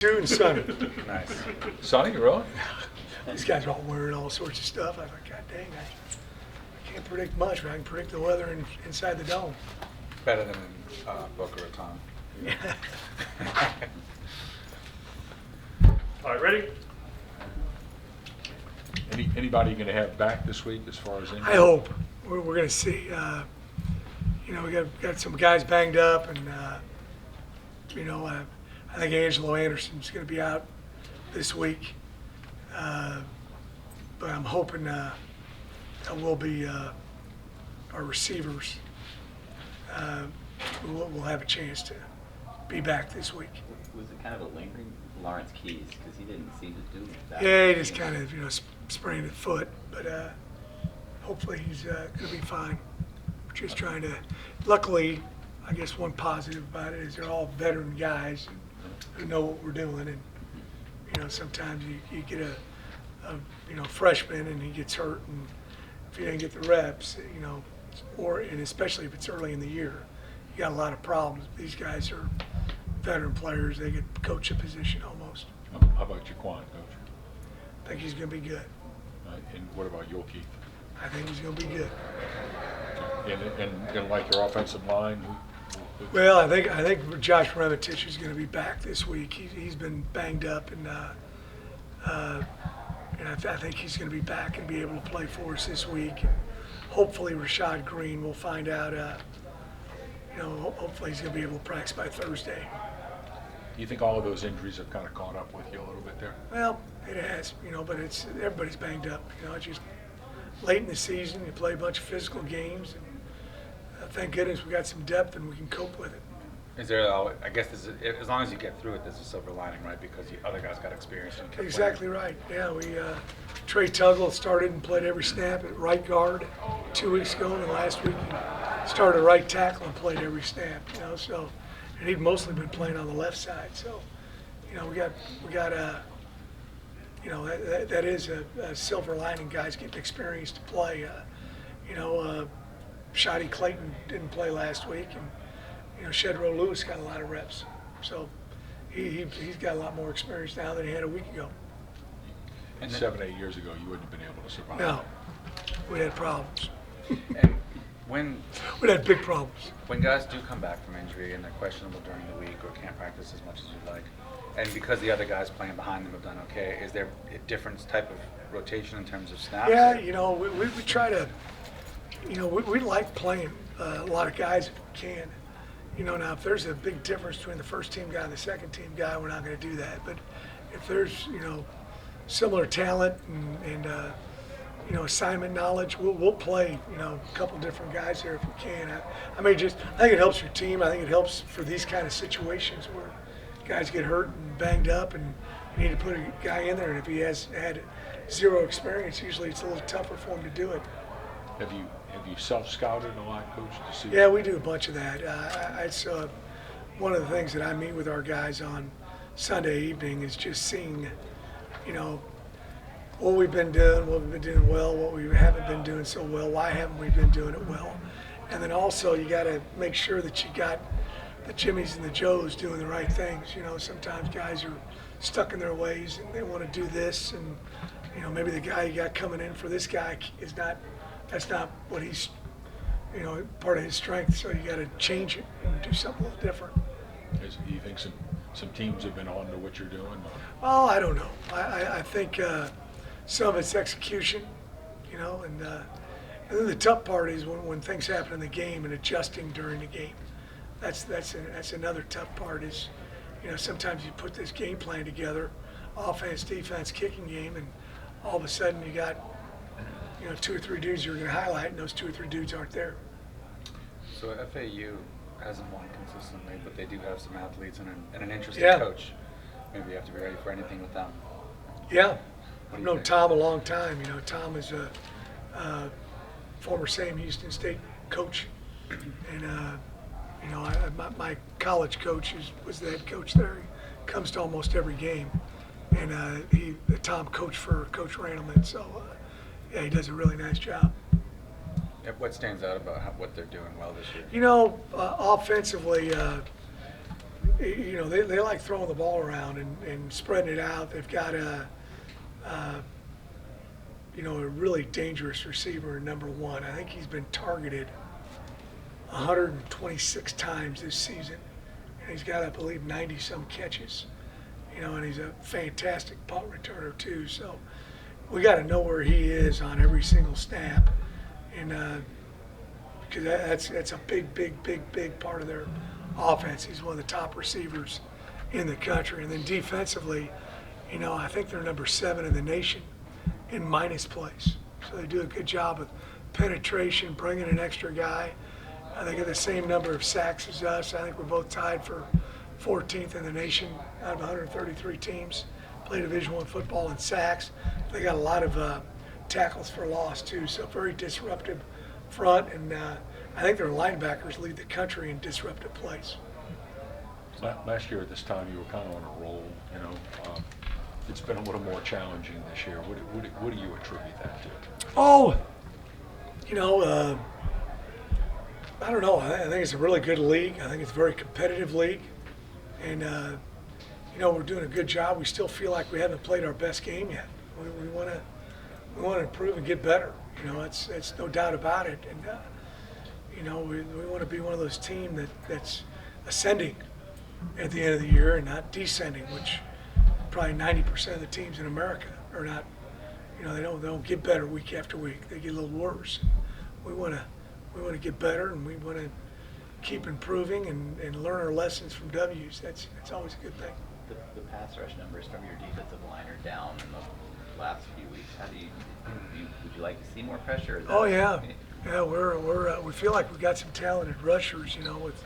June sunny. Nice. Sunny, really? These guys are all wearing all sorts of stuff. I thought, God dang, I can't predict much, but I can predict the weather inside the dome. Better than in Boca Raton. All right, ready? Anybody going to have back this week as far as injury? I hope. We're going to see. We got some guys banged up, and I think Angelo Anderson's going to be out this week. But I'm hoping that will be our receivers. We'll have a chance to be back this week. Was it kind of a lingering Lawrence Keys because he didn't seem to do that? Yeah, he just kind of sprained his foot, but hopefully he's going to be fine. We're just trying to. Luckily, I guess one positive about it is they're all veteran guys who know what we're doing, and sometimes you get a freshman and he gets hurt, and if he didn't get the reps, and especially if it's early in the year, you got a lot of problems. These guys are veteran players; they get coach a position almost. How about Jaquan, Coach? I think he's going to be good. And what about Yorkie? I think he's going to be good. And like your offensive line? Well, I think Josh Remetich is going to be back this week. He's been banged up, and I think he's going to be back and be able to play for us this week. Hopefully, Rashad Green, we'll find out. Hopefully, he's going to be able to practice by Thursday. Do you think all of those injuries have kind of caught up with you a little bit there? Well, it has, but everybody's banged up. It's just late in the season. You play a bunch of physical games, and thank goodness we got some depth and we can cope with it. Is there, I guess, as long as you get through it, there's a silver lining, right? Because the other guys got experience. And kept Exactly playing. right. Yeah, Trey Tuggle started and played every snap at right guard 2 weeks ago, and then last week he started right tackle and played every snap. And he'd mostly been playing on the left side. So, we got that is a silver lining. Guys getting experience to play. Shoddy Clayton didn't play last week, and Shedro Lewis got a lot of reps. So he's got a lot more experience now than he had a week ago. And 7-8 years ago, you wouldn't have been able to survive. No, we had problems. And We had big problems. when guys do come back from injury and they're questionable during the week or can't practice as much as you'd like, and because the other guys playing behind them have done okay, is there a different type of rotation in terms of snaps? Yeah, we try to, we like playing a lot of guys if we can. Now if there's a big difference between the first team guy and the second team guy, we're not going to do that. But if there's, similar talent and assignment knowledge, we'll play, a couple different guys there if we can. I think it helps your team. I think it helps for these kind of situations where guys get hurt and banged up and you need to put a guy in there. And if he has had zero experience, usually it's a little tougher for him to do it. Have you self-scouted a lot, Coach, to see? Yeah, we do a bunch of that. It's one of the things that I meet with our guys on Sunday evening is just seeing, what we've been doing, what we've been doing well, what we haven't been doing so well, why haven't we been doing it well. And then also you got to make sure that you got the Jimmies and the Joes doing the right things. Sometimes guys are stuck in their ways and they want to do this, and maybe the guy you got coming in for this guy that's not what he's, part of his strength. So you got to change it and do something a little different. Do you think some teams have been on to what you're doing? Or? Oh, I don't know. I think some of it's execution, and then the tough part is when things happen in the game and adjusting during the game. That's another tough part is, sometimes you put this game plan together, offense, defense, kicking game, and all of a sudden you got, 2 or 3 dudes you're going to highlight, and those 2 or 3 dudes aren't there. So FAU hasn't won consistently, but they do have some athletes and an interesting Yeah. coach. Maybe you have to be ready for anything with them. Yeah, What I've do you known think? Tom a long time. Tom is a former Sam Houston State coach, and my college coach was the head coach there. He comes to almost every game, and Tom coached for Coach Randleman, so yeah, he does a really nice job. What stands out about what they're doing well this year? Offensively, they like throwing the ball around and spreading it out. They've got a really dangerous receiver in number 1. I think he's been targeted 126 times this season, and he's got, I believe, 90-some catches. And he's a fantastic punt returner too. So we got to know where he is on every single snap, and because that's a big part of their offense. He's one of the top receivers in the country. And then defensively, I think they're number 7 in the nation in minus plays. So they do a good job of penetration, bringing an extra guy. They get the same number of sacks as us. I think we're both tied for 14th in the nation out of 133 teams. Play Division I football in sacks. They got a lot of tackles for loss too, so very disruptive front. And I think their linebackers lead the country in disruptive plays. Last year at this time, you were kind of on a roll. It's been a little more challenging this year. What do you attribute that to? Oh, I don't know. I think it's a really good league. I think it's a very competitive league. And, we're doing a good job. We still feel like we haven't played our best game yet. We want to improve and get better. It's no doubt about it. And, we want to be one of those teams that's ascending at the end of the year and not descending, which probably 90% of the teams in America are not. They don't get better week after week. They get a little worse. We want to get better, and we want to keep improving and learn our lessons from W's. That's always a good thing. The pass rush numbers from your defensive line are down in the last few weeks. How do would you like to see more pressure? Is that, Oh yeah, we feel like we've got some talented rushers, with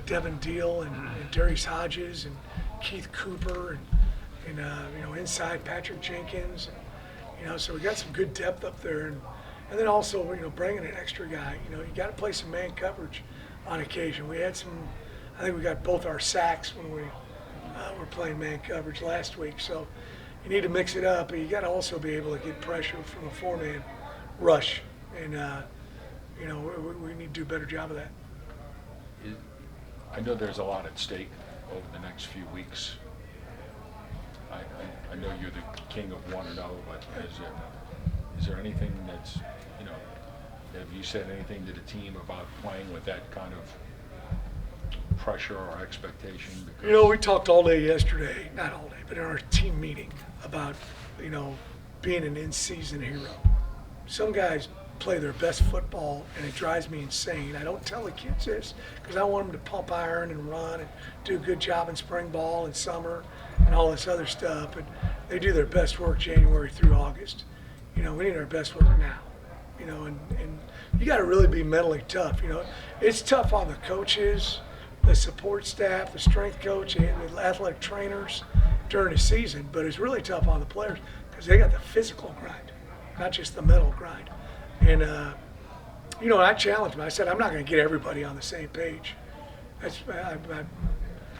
Devin Deal and Darius Hodges and Keith Cooper and inside Patrick Jenkins. So we got some good depth up there, and then also bringing an extra guy. You got to play some man coverage on occasion. We had some. I think we got both our sacks when we were playing man coverage last week. So you need to mix it up, but you got to also be able to get pressure from a 4-man rush, and we need to do a better job of that. I know there's a lot at stake over the next few weeks. I know you're the king of 1-0, but is there anything that's, have you said anything to the team about playing with that kind of pressure or expectation? Because we talked all day yesterday, not all day, but in our team meeting about, being an in-season hero. Some guys play their best football, and it drives me insane. I don't tell the kids this because I want them to pump iron and run and do a good job in spring ball and summer and all this other stuff. But they do their best work January through August. We need our best work now. And you got to really be mentally tough. It's tough on the coaches, the support staff, the strength coach, and the athletic trainers during the season. But it's really tough on the players because they got the physical grind, not just the mental grind. And, I challenged them. I said, I'm not going to get everybody on the same page.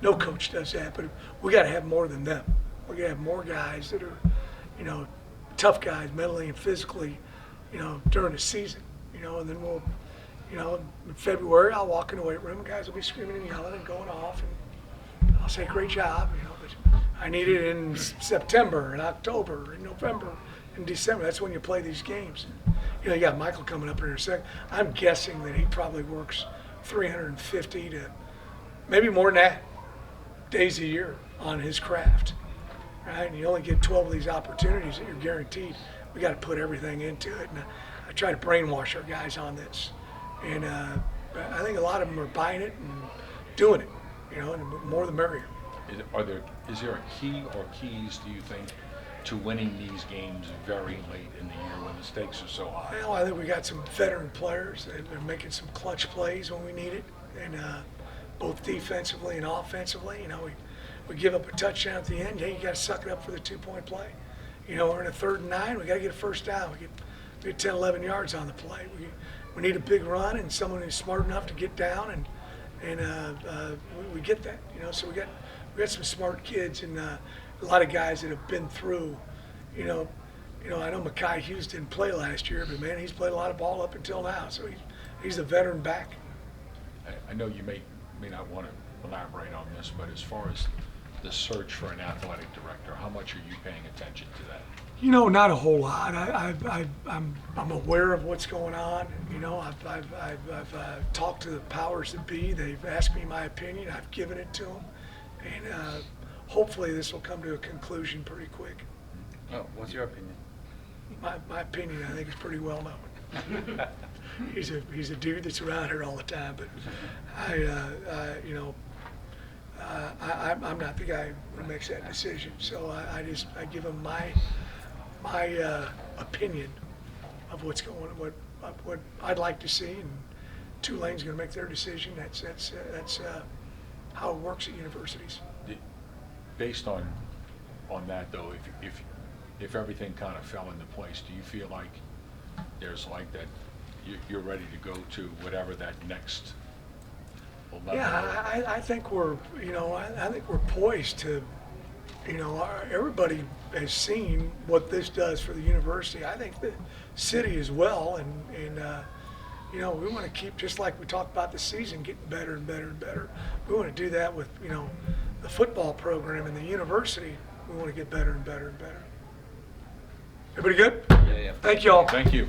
No coach does that, but we got to have more than them. We got to have more guys that are, tough guys mentally and physically, during the season, and then we'll, in February, I'll walk in the weight room, guys will be screaming and yelling and going off, and I'll say, great job, but I need it in September and October and November and December. That's when you play these games. You got Michael coming up here in a second. I'm guessing that he probably works 350 to maybe more than that days a year on his craft, right? And you only get 12 of these opportunities that you're guaranteed. We got to put everything into it. And I try to brainwash our guys on this. And I think a lot of them are buying it and doing it, and the more the merrier. Is there a key or keys, do you think, to winning these games very late in the year when the stakes are so high? Well, I think we got some veteran players that are making some clutch plays when we need it, and both defensively and offensively. We give up a touchdown at the end. Yeah, you got to suck it up for the 2-point play. We're in a 3rd and 9. We got to get a first down. We get 10, 11 yards on the play. We need a big run and someone who's smart enough to get down, and we get that. So we got some smart kids and a lot of guys that have been through. I know Mekhi Hughes didn't play last year, but man, he's played a lot of ball up until now. So he's a veteran back. I know you may not want to elaborate on this, but as far as the search for an athletic director, how much are you paying attention to that? You know, not a whole lot. I'm aware of what's going on. You know, I've talked to the powers that be. They've asked me my opinion. I've given it to them, and hopefully this will come to a conclusion pretty quick. Oh, what's your opinion? My opinion, I think, is pretty well known. He's a dude that's around here all the time, but I'm not the guy who makes that decision. So I give him my opinion of what's going on, what I'd like to see, and Tulane's going to make their decision. That's how it works at universities. Based on that though, if everything kind of fell into place, do you feel like there's like that you're ready to go to whatever that next level? Yeah, I think we're, I think we're poised to, everybody has seen what this does for the university. I think the city as well, and we want to keep, just like we talked about the season, getting better and better and better. We want to do that with, the football program and the university. We want to get better and better and better. Everybody good? Yeah. Thank you all. Thank you.